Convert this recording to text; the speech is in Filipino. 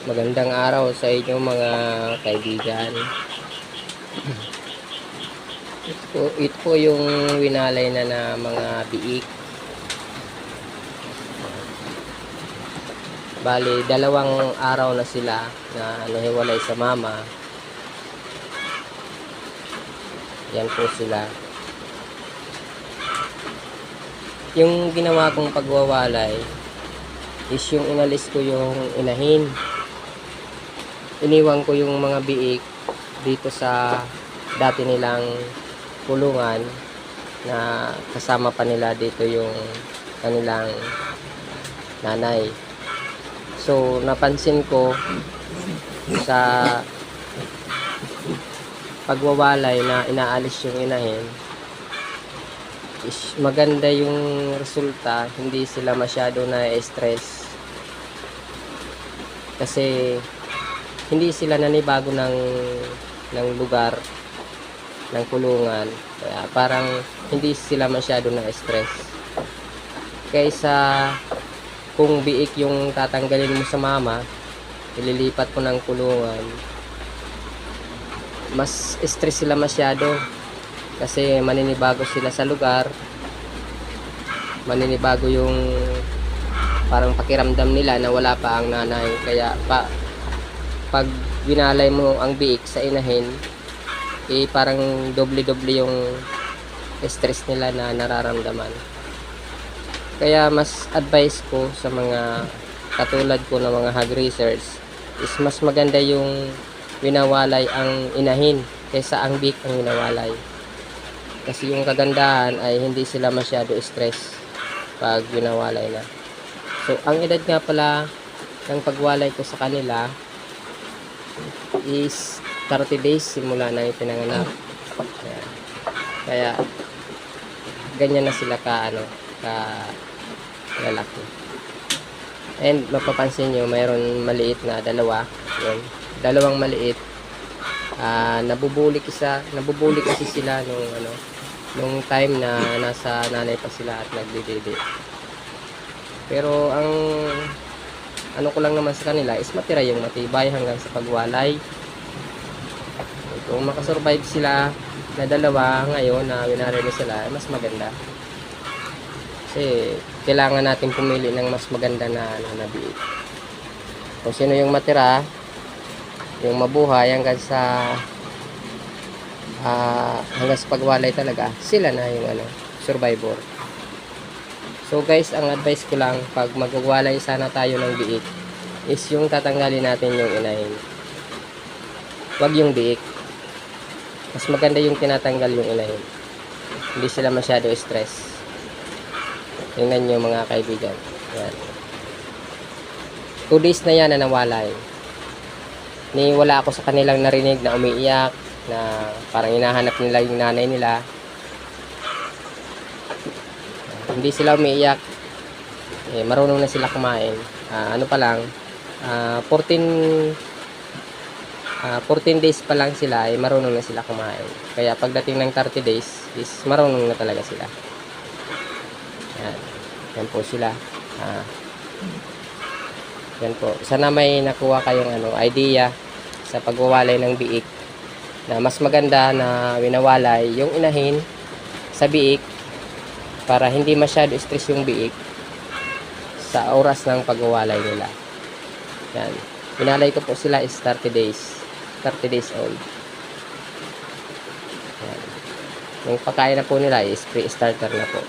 Magandang araw sa inyo mga kaibigan. Ito po yung winalay na mga biik. Bali, 2 araw na sila na nahiwalay sa mama. Yan po sila. Yung ginawa kong pagwawalay is yung inalis ko yung inahin. Iniwan ko yung mga biik dito sa dati nilang kulungan na kasama pa nila dito yung kanilang nanay. So napansin ko sa pagwawalay na inaalis yung inahin is maganda yung resulta, hindi sila masyado na stress kasi hindi sila nanibago ng lugar ng kulungan, kaya parang hindi sila masyado na stress kaysa kung biik yung tatanggalin mo sa mama, ililipat ko ng kulungan, mas stress sila masyado kasi maninibago sila sa lugar, maninibago yung parang pakiramdam nila na wala pa ang nanay. Kaya pag winalay mo ang biik sa inahin, parang doble-doble yung stress nila na nararamdaman. Kaya mas advice ko sa mga katulad ko na mga hog raisers is mas maganda yung winawalay ang inahin kaysa ang biik ang winawalay. Kasi yung kagandahan ay hindi sila masyado stress pag winawalay na. So ang edad nga pala ng pagwalay ko sa kanila is 30 days simula na ipinanganak. Kaya ganyan na sila ka lalaki. And mapapansin nyo mayroon maliit na dalawa, yun, 2 maliit. Nabubuli kasi sila nung time na nasa nanay pa sila at nagdididi. Pero ang ko lang naman sa kanila is matira yung matibay hanggang sa pagwalay. Kung makasurvive sila na 2 ngayon na winalay na sila, mas maganda. Kasi kailangan natin pumili ng mas maganda na biik. Kung sino yung matira, yung mabuhay hanggang sa pagwalay talaga, sila na yung survivor. So guys, ang advice ko lang pag magwawalay sana tayo ng biik is yung tatanggalin natin yung inahin, wag yung biik. Mas maganda yung tinatanggal yung inahin, hindi sila masyado stress. Tingnan nyo mga kaibigan, yan. 2 days na yan na nawalay. Wala ako sa kanilang narinig na umiiyak, na parang hinahanap nila yung nanay nila. Hindi sila umiiyak, marunong na sila kumain. Pa lang, 14 days pa lang sila, marunong na sila kumain. Kaya pagdating ng 30 days is marunong na talaga sila. Yan po sila. Yan po. Sana may nakuha kayong idea sa pagwawalay ng biik, na mas maganda na winawalay yung inahin sa biik para hindi masyado stress yung biik sa oras ng pagwawalay nila. Yan. Winalay ko po sila is 30 days old. Yan. Yung pagkain na po nila is pre-starter na po.